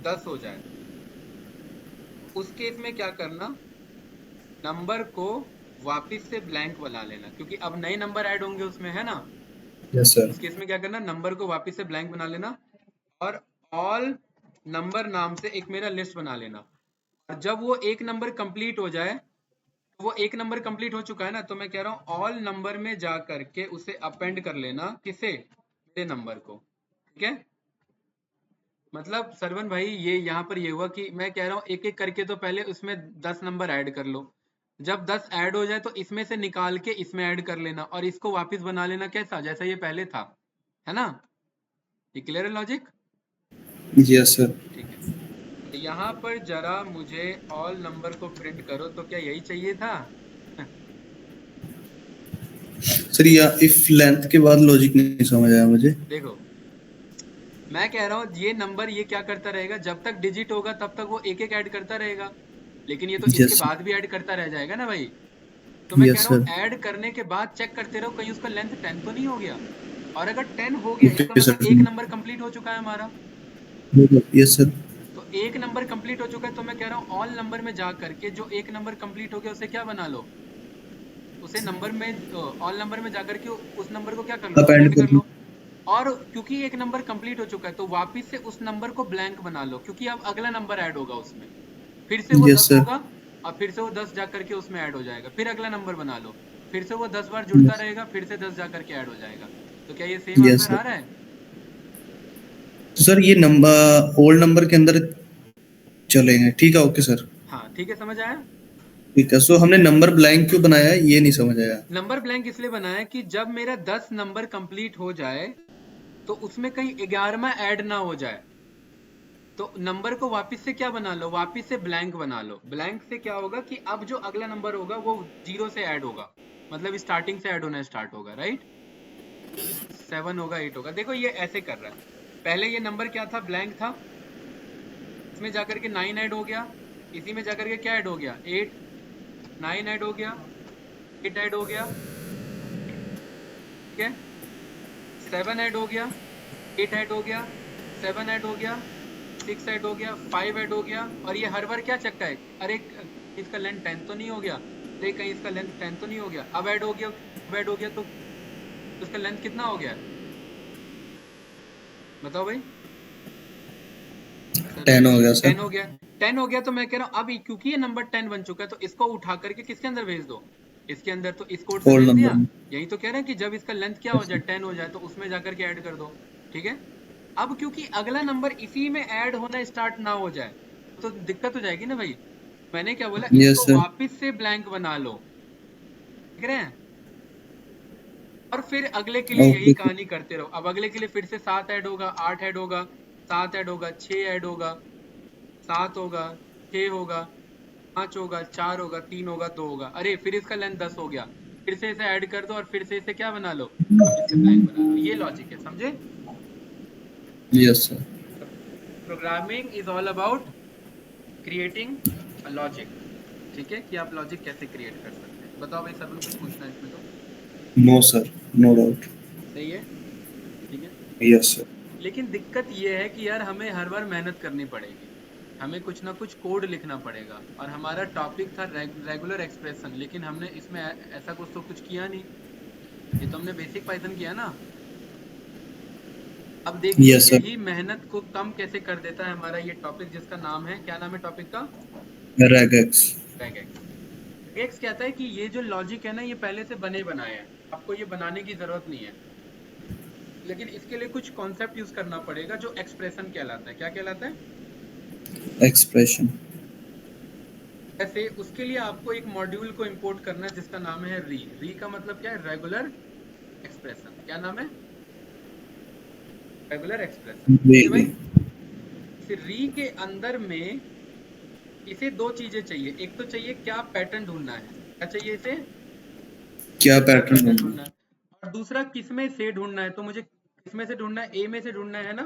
10 हो जाए। उस केस में क्या करना, नंबर को वापस से ब्लैंक बना लेना, क्योंकि अब नए नंबर ऐड होंगे उसमें, है ना। Yes sir. उस केस में क्या करना, नंबर को वापस से ब्लैंक बना लेना और ऑल नंबर नाम से एक मेरा लिस्ट बना लेना। और जब वो एक नंबर कंप्लीट हो जाए, वो एक नंबर कंप्लीट हो चुका है ना, तो मैं कह रहा हूँ ऑल नंबर में जा करके उसे अपेंड कर लेना, किसे? मेरे नंबर को। ठीक है, मतलब सरवन भाई ये यहाँ पर ये हुआ कि मैं कह रहा हूँ एक एक करके तो पहले उसमें 10 नंबर ऐड कर लो। जब 10 ऐड हो जाए तो इसमें से निकाल के इसमें ऐड कर लेना और इसको वापस बना लेना कैसा? जैसा ये पहले था, है ना। ये क्लियर है लॉजिक? Yes sir. ठीक है, यहाँ पर जरा मुझे ऑल नंबर को प्रिंट करो, तो क्या यही चाहिए था? सर या इफ लेंथ के बाद लॉजिक नहीं समझ आया मुझे। देखो, मैं कह रहा हूँ ये नंबर ये क्या करता रहेगा, जब तक डिजिट होगा तब तक वो एक एक ऐड करता रहेगा, लेकिन ये तो इसके यस। बाद भी ऐड करता रह जाएगा ना भाई। तो मैं कह यस रहा सर। हूँ ऐड करने के बाद चेक करते रहो कहीं उसका लेंथ 10 तो नहीं हो गया। और अगर 10 हो गया इसका ओके सर। मतलब एक नंबर कंप्लीट हो चुका है हमारा। Yes sir. तो एक नंबर कंप्लीट हो चुका है, तो मैं कह रहा हूँ ऑल नंबर में जा करके जो एक नंबर कंप्लीट हो गया उसे क्या बना लो, उसे नंबर में, ऑल नंबर में जाकर के उस नंबर को क्या कर लो? अपेंड अपेंड कर कर। लो। और क्योंकि एक नंबर कंप्लीट हो चुका है तो वापस से उस नंबर को ब्लैंक बना लो, क्योंकि अब अगला नंबर ऐड होगा उसमें। फिर से वो यस 10 सर। होगा, और फिर से वो 10 जा करके उसमें ऐड हो जाएगा, फिर अगला नंबर बना लो, फिर से वो 10 बार जुड़ता रहेगा, फिर से 10 जा करके ऐड हो जाएगा। तो क्या ये सेम यस आंसर सर। आ रहा है? तो सर ये नंबर ओल्ड नंबर के अंदर चलेंगे, ठीक है, ओके सर। हाँ ठीक है, समझ आया? ठीक है, सो हमने नंबर ब्लैंक क्यों बनाया है ये नहीं समझ आया। नंबर ब्लैंक इसलिए बनाया कि जब मेरा 10 नंबर कंप्लीट हो जाए तो उसमें कहीं 11वां ऐड ना हो जाए, तो नंबर को वापस से क्या बना लो, वापस से ब्लैंक बना लो। ब्लैंक से क्या होगा कि अब जो अगला नंबर होगा वो 0 से ऐड होगा, मतलब स्टार्टिंग से ऐड होना स्टार्ट होगा, राइट? 7 होगा, 8 होगा। देखो ये ऐसे कर रहा है, पहले ये नंबर क्या था, ब्लैंक था, इसमें जाकर के 9 ऐड हो गया, इसी में जाकर के क्या ऐड हो गया, 8, 9 ऐड हो गया, 8 ऐड हो गया, ठीक है, 7 ऐड हो गया, 8 ऐड हो गया, 7 ऐड हो गया, 6 ऐड हो गया, 5 ऐड हो गया, और ये हर बार क्या चक्का है, अरे इसका लेंथ 10 तो नहीं हो गया, अरे कहीं इसका लेंथ 10 तो नहीं हो गया, अब ऐड हो गया, अब ऐड हो गया, तो इसका लेंथ कितना हो गया, बताओ भाई? 10 हो गया 10 सर। हो गया, 10 हो गया, तो मैं कह रहा हूँ अब क्योंकि ये नंबर 10 बन चुका है तो इसको उठा करके किसके अंदर भेज दो, इसके अंदर, तो इस कोड से ओल्ड भेज दिया। नंबर। यही तो कह रहे हैं कि जब इसका लेंथ क्या हो जाए, 10 हो जाए, तो उसमें जाकर के ऐड कर दो, ठीक है। अब क्योंकि अगला नंबर इसी में ऐड होना स्टार्ट ना हो जाए तो दिक्कत हो जाएगी ना भाई, मैंने क्या बोला, यस इसको सर। वापस से ब्लैंक बना लो, देख रहे हैं, और फिर अगले के लिए यही ओके सर। कहानी करते रहो। अब अगले के लिए फिर से 7 ऐड होगा, 8 ऐड होगा, 7 ऐड होगा, 6 ऐड होगा, 7 होगा, 6 होगा, 5 होगा, 4 होगा, 3 होगा, 2 होगा, अरे फिर इसका लेंथ 10 हो गया, फिर से इसे ऐड कर दो और फिर से इसे क्या बना लो, वापस से ब्लैंक बना लो। ये लॉजिक है, समझे? Yes sir. Programming is all about creating a logic, ठीक है, कि आप लॉजिक कैसे क्रिएट कर सकते हैं। बताओ भाई, सब कुछ पूछना है इसमें तो? No sir, no doubt. सही है, ठीक है। Yes sir. लेकिन दिक्कत ये है कि यार हमें हर बार मेहनत करनी पड़ेगी, हमें कुछ ना कुछ कोड लिखना पड़ेगा, और हमारा टॉपिक था रेगुलर एक्सप्रेशन, लेकिन हमने इसमें ऐसा कुछ तो कुछ किया नहीं, ये तो हमने बेसिक पाइथन किया ना। अब देखिए यस सर। यही मेहनत को कम कैसे कर देता है हमारा ये टॉपिक, जिसका नाम है, क्या नाम है टॉपिक का? रेगेक्स। रेगेक्स। रेगेक्स कहता है कि ये जो लॉजिक है ना, ये पहले से बने बनाए हैं, आपको ये बनाने की जरूरत नहीं है, लेकिन इसके लिए कुछ कॉन्सेप्ट यूज करना पड़ेगा जो एक्सप्रेशन कहलाता है। क्या कहलाता है? एक्सप्रेशन। ऐसे उसके लिए आपको एक मॉड्यूल को इंपोर्ट करना है जिसका नाम है री। री का मतलब क्या है? Regular expression. क्या नाम है? रेगुलर एक्सप्रेशन, जी ठीक है जी। भाई। फिर री के अंदर में इसे दो चीजें चाहिए, एक तो चाहिए क्या पैटर्न ढूंढना है, क्या चाहिए इसे? क्या क्या पैटर्न पैटर्न ढूंढना। ढूंढना है, और दूसरा किस में से ढूंढना है, तो मुझे किस में से ढूंढना है? ए में से ढूंढना है ना,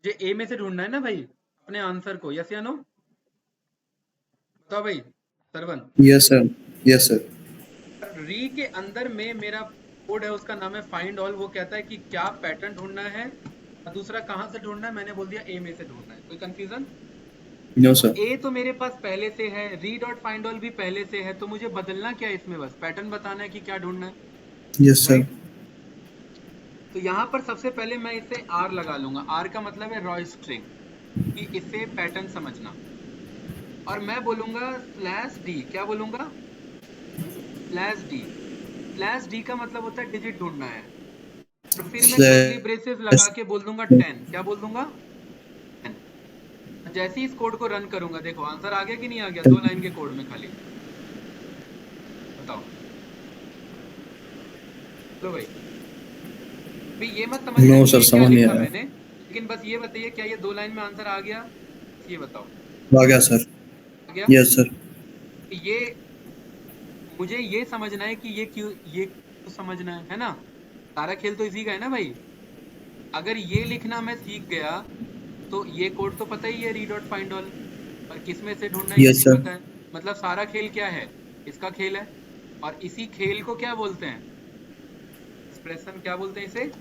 मुझे ए में से ढूंढना है ना भाई अपने आंसर को, यस या नो? बताओ भाई Sarvan. Yes sir. Yes sir. री के अंदर में मेरा कोड है, उसका नाम है फाइंड ऑल, वो कहता है कि क्या पैटर्न ढूंढना है, और दूसरा कहां से ढूंढना है, मैंने बोल दिया ए में से ढूंढना है। कोई कंफ्यूजन? नो तो सर। ए तो मेरे पास पहले से है, री डॉट फाइंड ऑल भी पहले से है, तो मुझे बदलना क्या है इसमें, बस पैटर्न बताना है कि क्या ढूंढना है, यस सर। राइट? तो यहाँ पर सबसे पहले मैं इसे आर लगा लूंगा, आर का मतलब है रॉ स्ट्रिंग, कि इसे पैटर्न समझना, और मैं बोलूंगा स्लैश डी। क्या बोलूंगा? Slash D. स्लैश डी का मतलब होता है डिजिट ढूंढना है, और फिर मैं कर्ली ब्रेसेस लगा स्लैश। के बोल दूंगा 10। क्या बोल दूंगा? 10। जैसे ही इस कोड को रन करूंगा, देखो आंसर आ गया कि नहीं आ गया, 2 लाइन के कोड में खाली, बताओ। लो भाई, अभी ये मत समझना नो कि सर, ये क्या समझ नहीं लिखा आया। मैंने, लेकिन बस ये बताइए क्या ये 2 लाइन में आंसर आ गया, ये बताओ। आ गया सर। आ गया? Yes sir. ये मुझे ये समझना है कि ये क्यों समझना है ना, सारा खेल तो इसी का है ना भाई। अगर ये लिखना मैं सीख गया तो ये कोड तो पता ही है, री डॉट फाइंड ऑल, और किस में से ढूंढना है ये यस भी सर। पता है, मतलब सारा खेल क्या है, इसका खेल है। और इसी खेल को क्या बोलते हैं? एक्सप्रेशन। क्या बोलते हैं इसे?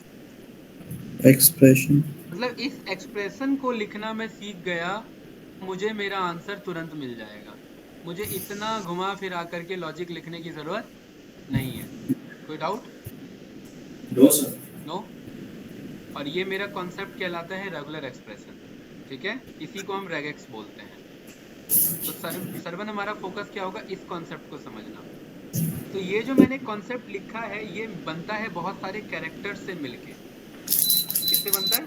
एक्सप्रेशन। मतलब इस एक्सप्रेशन को लिखना मैं सीख गया, मुझे मेरा आंसर तुरंत मिल जाएगा, मुझे इतना घुमा फिरा करके लॉजिक लिखने की जरूरत नहीं है। कोई डाउट? No sir. नो। और ये मेरा कॉन्सेप्ट कहलाता है रेगुलर एक्सप्रेशन, ठीक है, इसी को हम रेगेक्स बोलते हैं। तो सरवन हमारा फोकस क्या होगा, इस कॉन्सेप्ट को समझना। तो ये जो मैंने कॉन्सेप्ट लिखा है ये बनता है बहुत सारे कैरेक्टर्स से मिलके। किससे बनता है?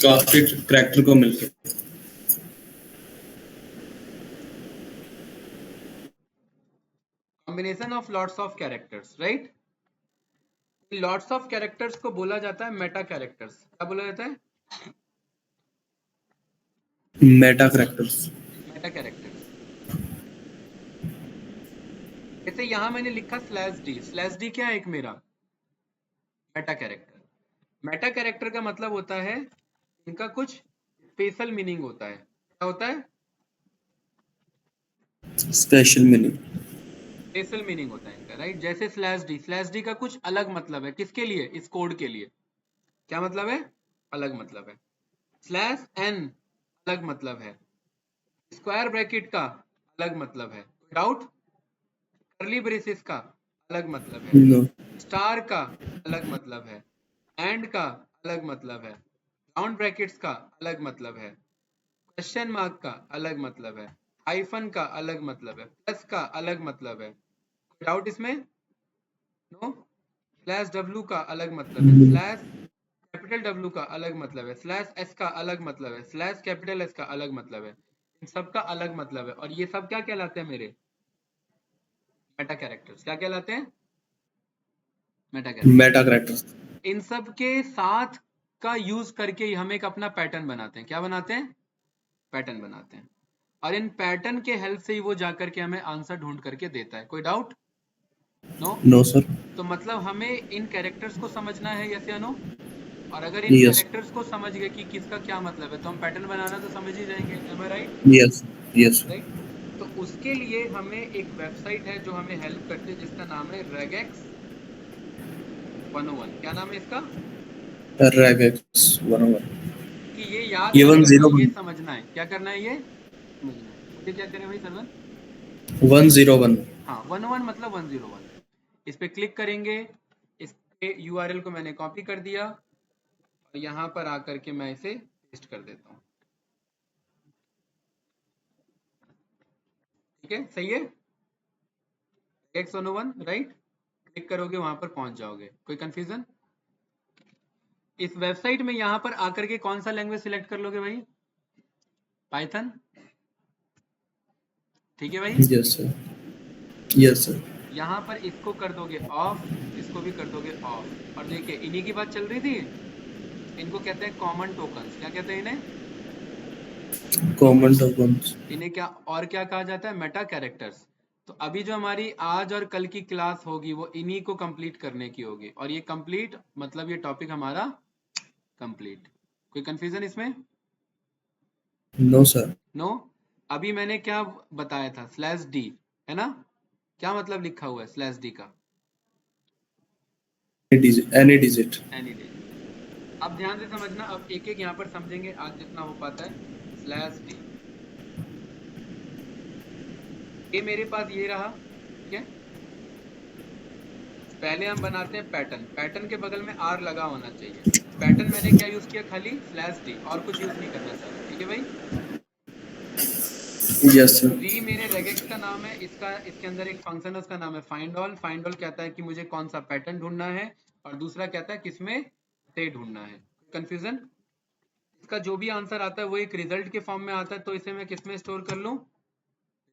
काफी करेक्टर को मिलके। Combination of lots of characters, right. Lots of characters को बोला जाता है मेटा कैरेक्टर्स। क्या बोला जाता है? Meta characters. Meta characters. जैसे यहां मैंने लिखा स्लैश डी। स्लैश डी क्या है? एक मेरा मेटा कैरेक्टर। मेटा कैरेक्टर का मतलब होता है इनका कुछ स्पेशल मीनिंग होता है। क्या होता है? Special meaning. स्पेशल मीनिंग होता है इनका, राइट। जैसे स्लैश डी, स्लैश डी का कुछ अलग मतलब है। किसके लिए? इस कोड के लिए। क्या मतलब है? अलग मतलब है। स्लैश एन अलग मतलब है। स्क्वायर ब्रैकेट का अलग मतलब है। डाउट? कर्ली ब्रेसेस का अलग मतलब है। नो। स्टार का अलग मतलब है। एंड का अलग मतलब है। राउंड ब्रैकेट्स का अलग मतलब है। क्वेश्चन मार्क का अलग मतलब है। हाइफन का अलग मतलब है। प्लस का अलग मतलब है। डाउट इसमें? नो। स्लैश डब्ल्यू का अलग मतलब है। स्लैश कैपिटल डब्ल्यू का अलग मतलब है। स्लैश एस का अलग मतलब है। स्लैश कैपिटल एस का अलग मतलब है। इन सब का अलग मतलब है। और ये सब क्या कहलाते हैं मेरे? Meta characters. क्या कहलाते हैं? Meta characters. Meta characters. इन सब के साथ का यूज करके ही हम एक अपना पैटर्न बनाते हैं। क्या बनाते हैं? पैटर्न बनाते हैं। और इन पैटर्न के हेल्प से ही वो जाकर के हमें आंसर ढूंढ करके देता है। कोई डाउट? नो। No sir. तो मतलब हमें इन कैरेक्टर्स को समझना है, यस या नो? और अगर इन यस। कैरेक्टर्स को समझ गए कि किसका क्या मतलब है तो हम पैटर्न बनाना तो समझ ही जाएंगे। एम आई राइट? यस। यस। राइट। तो उसके लिए हमें एक वेबसाइट है जो हमें हेल्प करती है जिसका नाम है regex 101। क्या नाम है इसका? रेगेक्स 101। कि ये याद ये नहीं करना, ये 101। समझना है। क्या करना है? ये समझना है। मुझे क्या करें भाई सरवन? 101। हाँ, 101 मतलब 101। इस पे क्लिक करेंगे। इस पे यूआरएल को मैंने कॉपी कर दिया और यहाँ पर आकर के मैं इसे पेस्ट कर देता हूँ। ठीक है, सही है। X101 right. क्लिक करोगे वहां पर पहुंच जाओगे। कोई कंफ्यूजन? इस वेबसाइट में यहाँ पर आकर के कौन सा लैंग्वेज सिलेक्ट कर लोगे भाई? पाइथन। ठीक है भाई। Yes sir. Yes sir. यहाँ पर इसको कर दोगे ऑफ, इसको भी कर दोगे ऑफ। और देखिए इन्हीं की बात चल रही थी। इनको कहते हैं कॉमन टोकन्स। क्या कहते हैं इन्हें? Common tokens. इन्हें क्या और क्या कहा जाता है? Meta characters. तो अभी जो हमारी आज और कल की क्लास होगी वो इन्हीं को कंप्लीट करने की होगी। और ये कंप्लीट मतलब ये टॉपिक हमारा कंप्लीट। कोई कंफ्यूजन इसमें? No sir. नो। अभी मैंने क्या बताया था? स्लैश डी, है ना? क्या मतलब लिखा हुआ है स्लैश डी का? Any digit. Any digit. अब ध्यान से समझना, अब एक एक यहाँ पर समझेंगे आज जितना हो पाता है। स्लैश डी, ये मेरे पास ये रहा। ठीक है। पहले हम बनाते हैं पैटर्न। पैटर्न के बगल में आर लगा होना चाहिए। पैटर्न मैंने क्या यूज किया? खाली स्लैश डी, और कुछ यूज नहीं करना चाह रहा। ठीक है भाई। Yes sir. वी मेरे रेगेक्स का नाम है। इसका इसके अंदर एक फंक्शन है उसका नाम है फाइंड ऑल। फाइंड ऑल कहता है कि मुझे कौन सा पैटर्न ढूंढना है, और दूसरा कहता है किसमें से ढूंढना है। कंफ्यूजन? इसका जो भी आंसर आता है वो एक रिजल्ट के फॉर्म में आता है, तो इसे मैं किसमें स्टोर कर लूं?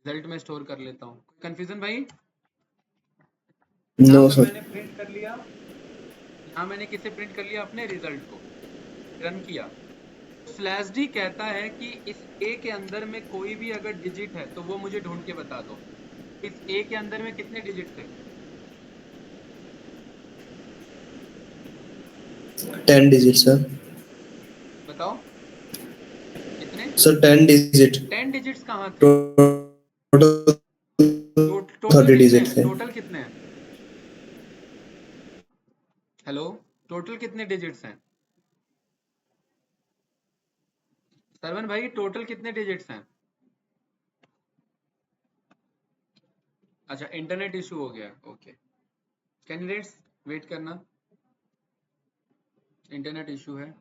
रिजल्ट में स्टोर कर लेता हूँ। कंफ्यूजन भाई? यहाँ नो पर सर। मैंने प्रिंट कर लिया। यहाँ मैंने किसे प्रिंट कर लिया? अपने रिजल्ट को। रन किया। स्लैश डी कहता है कि इस ए के अंदर में कोई भी अगर डिजिट है तो वो मुझे ढूंढ के बता दो। इस ए के अंदर में कितने डिजिट थे? 10 डिजिट सर। बताओ कितने? Sir 10 digit. 10 डिजिट्स कहाँ थे? टोटल टोटल 30 कितने डिजिट हैं? थे। टोटल कितने हैं? हेलो। टोटल कितने डिजिट्स हैं? सरवन भाई टोटल कितने डिजिट्स हैं? अच्छा, इंटरनेट इशू हो गया। ओके। कैंडिडेट्स वेट करना, इंटरनेट इशू है।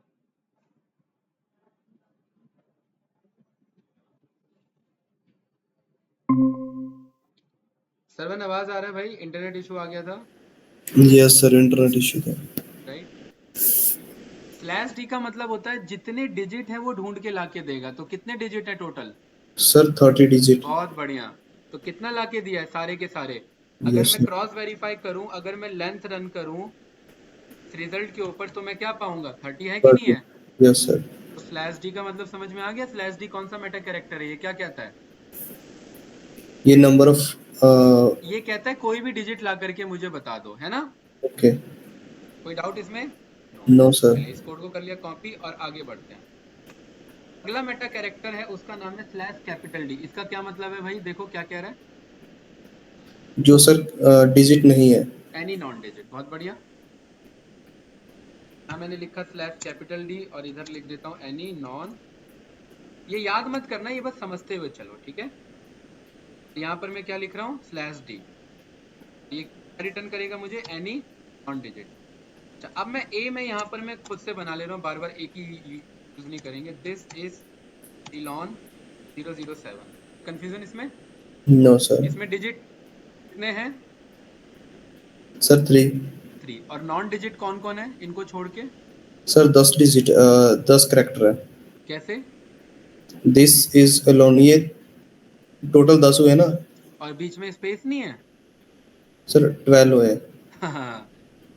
सरवन आवाज आ रहा है भाई? इंटरनेट इशू आ गया था, यस सर, इंटरनेट इशू था। राइट? स्लैश डी का मतलब होता है जितने डिजिट है वो ढूंढ के लाके देगा। तो कितने डिजिट है टोटल? Sir 30 digit. बहुत बढ़िया। तो कितना लाके दिया है? सारे के सारे। अगर यस मैं क्रॉस वेरीफाई करूं, अगर मैं लेंथ रन करूं रिजल्ट के ऊपर, तो मैं क्या पाऊंगा? 30 है कि नहीं 30। है? Yes sir. तो स्लैश डी का मतलब समझ में आ गया? स्लैश डी कौन सा मेटा कैरेक्टर है? ये क्या कहता है? ये नंबर ऑफ। ये कहता है कोई भी डिजिट ला करके मुझे बता दो, है ना? ओके। कोई डाउट इसमें? नो। No sir. चलिए इस कोड को कर लिया कॉपी और आगे बढ़ते हैं। अगला मेटा कैरेक्टर है, उसका नाम है स्लैश कैपिटल डी। इसका क्या मतलब है भाई? देखो क्या कह रहा है। जो सर डिजिट नहीं है। Any non digit. बहुत बढ़िया। यहाँ मैंने लिखा स्लैश कैपिटल डी और इधर लिख देता हूँ एनी नॉन। ये याद मत करना, ये बस समझते हुए चलो, ठीक है? तो यहाँ पर मैं क्या लिख रहा हूँ? Slash D. ये रिटर्न करेगा मुझे? Any non digit. अच्छा, अब मैं ए में यहाँ पर मैं खुद से बना ले रहा हूँ, बार बार एक ही यूज नहीं करेंगे। This is Elon 007। कंफ्यूजन इसमें? No sir. इसमें डिजिट कितने हैं? सर 3। 3। और नॉन डिजिट कौन कौन है इनको छोड़ के? सर 10 डिजिट, 10 करेक्टर है। कैसे? दिस इज अलोन, ये टोटल 10 हुए ना। और बीच में स्पेस नहीं है? सर 12 हुए। हाँ।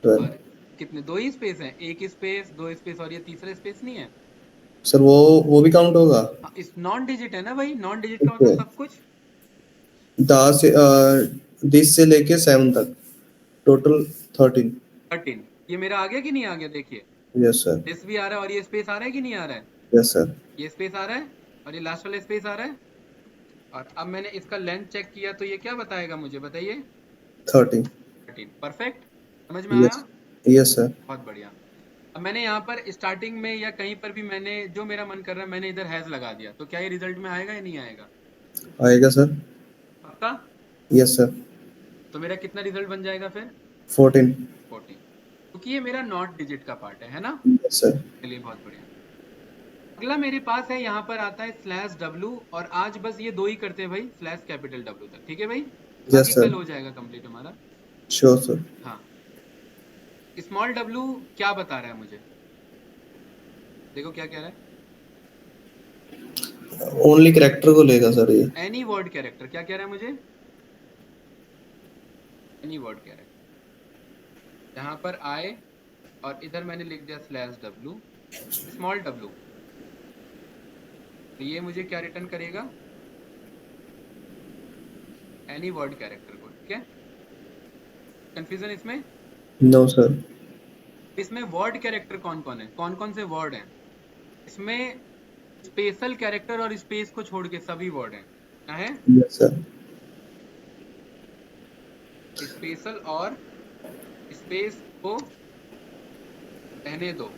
12। और कितने? दो ही स्पेस हैं, एक स्पेस, दो स्पेस और ये तीसरा स्पेस नहीं है? सर वो भी काउंट होगा। हाँ, इस नॉन डिजिट है ना भाई। नॉन डिजिट का मतलब ओके। सब कुछ। 10 से 10 से लेके 7 तक, टोटल 13। 13। ये मेरा आ गया कि नहीं आ गया? देखिए, यस सर। दिस भी आ रहा है और ये स्पेस आ रहा है कि नहीं आ रहा है? Yes sir. ये स्पेस आ रहा है और ये लास्ट वाला स्पेस आ रहा है। और अब मैंने इसका लेंथ चेक किया तो ये क्या बताएगा मुझे? बताइए। 30। 13। परफेक्ट। समझ में आया? यस। Yes sir. बहुत बढ़िया। अब मैंने यहाँ पर स्टार्टिंग में या कहीं पर भी मैंने जो मेरा मन कर रहा है मैंने इधर हैज लगा दिया, तो क्या ये रिजल्ट में आएगा या नहीं आएगा? आएगा सर। पक्का? Yes sir. तो मेरा कितना रिजल्ट बन जाएगा फिर? 14। 14। क्योंकि ये मेरा नॉट डिजिट का पार्ट है ना? Yes sir. चलिए बहुत बढ़िया। अगला मेरे पास है, यहाँ पर आता है स्लैश डब्लू। और आज बस ये दो ही करते हैं भाई, स्लैश कैपिटल डब्लू तक, ठीक है भाई? यस बाकी सर। कल हो जाएगा कंप्लीट हमारा। Sure sir. हाँ। स्मॉल डब्लू क्या बता रहा है मुझे? देखो क्या कह रहा ओनली करेक्टर को लेगा सर ये। है। Any word character. क्या कह रहा है मुझे? Any word character. यहाँ पर आए और इधर मैंने लिख दिया स्लैश डब्लू, स्मॉल डब्लू। तो ये मुझे क्या रिटर्न करेगा? एनी वर्ड कैरेक्टर को, ठीक है? कंफ्यूजन इसमें? No sir. इसमें वर्ड कैरेक्टर कौन कौन है? कौन कौन से वर्ड हैं इसमें? स्पेशल कैरेक्टर और स्पेस को छोड़ के सभी वर्ड हैं। क्या है? Yes sir. स्पेशल और स्पेस को रहने दो,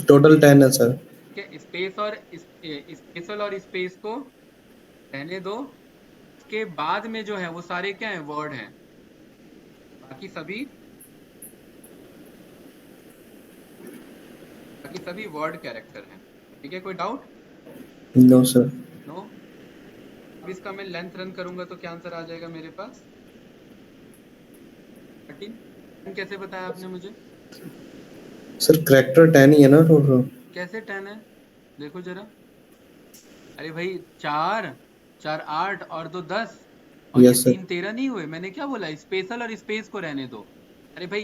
टोटल 10 है सर। ठीक है? स्पेस और स्पेशल और स्पेस को रहने दो। उसके बाद में जो है वो सारे क्या है? वर्ड हैं। बाकी सभी वर्ड कैरेक्टर हैं, ठीक है? कोई डाउट? No sir. नो। अब इसका मैं लेंथ रन करूंगा तो क्या आंसर आ जाएगा मेरे पास? 13। कैसे बताया आपने मुझे? सर करेक्टर 10 ही है ना टोटल। कैसे 10 है? देखो जरा। अरे भाई, चार चार 8 और दो 10 और ये यस सर। 3 13 नहीं हुए? मैंने क्या बोला? स्पेशल और स्पेस को रहने दो। अरे भाई,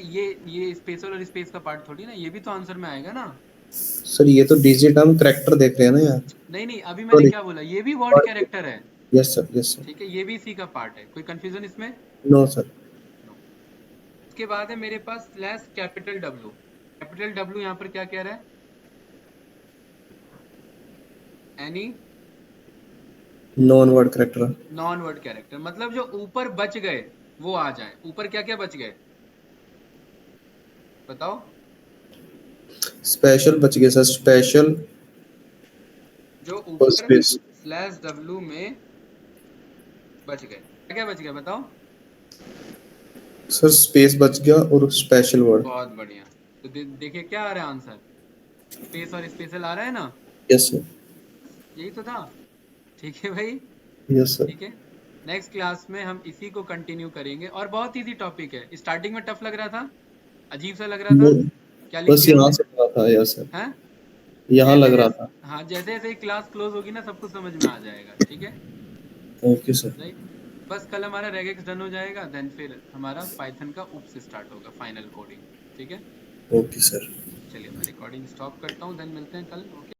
ये स्पेशल और स्पेस का पार्ट थोड़ी ना, ये भी तो आंसर में आएगा ना? सर ये तो डिजिट, हम करेक्टर देख रहे हैं ना यार। नहीं नहीं, अभी मैंने सॉरी। क्या बोला? ये भी वर्ड कैरेक्टर है, यस सर। Yes sir. ठीक है? ये भी इसी का पार्ट है। कोई कंफ्यूजन इसमें? No sir. नो। उसके बाद है मेरे पास slash capital W. Capital W यहाँ पर क्या कह रहा है? Any non word character. Non word character. मतलब जो ऊपर बच गए वो आ जाए। ऊपर क्या क्या बच गए बताओ? स्पेशल बच गया सर, स्पेशल जो और ऊपर स्पेस। स्लैश डब्लू में बच गए, क्या क्या बच गया बताओ? सर स्पेस बच गया और स्पेशल वर्ड। बहुत बढ़िया। तो देखिए क्या आ रहा है आंसर? स्पेस और स्पेशल आ रहा है ना? Yes sir. यही तो था। ठीक है भाई। Yes sir. ठीक है। नेक्स्ट क्लास में हम इसी को कंटिन्यू करेंगे और बहुत इजी टॉपिक है। स्टार्टिंग में टफ लग रहा था, अजीब सा लग रहा था, क्या लिख बस दिया यहाँ हमने, से लगा था यार सर, हैं? यहाँ जैसे लग रहा जैसे था। हाँ, जैसे जैसे क्लास क्लोज होगी ना, सब कुछ समझ में आ जाएगा। ठीक है, ओके सर। राइट। बस कल हमारा रेगेक्स डन हो जाएगा, देन फिर हमारा पाइथन का उप से स्टार्ट होगा फाइनल कोडिंग। ठीक है, ओके सर। चलिए मैं रिकॉर्डिंग स्टॉप करता हूँ, देन मिलते हैं कल। ओके।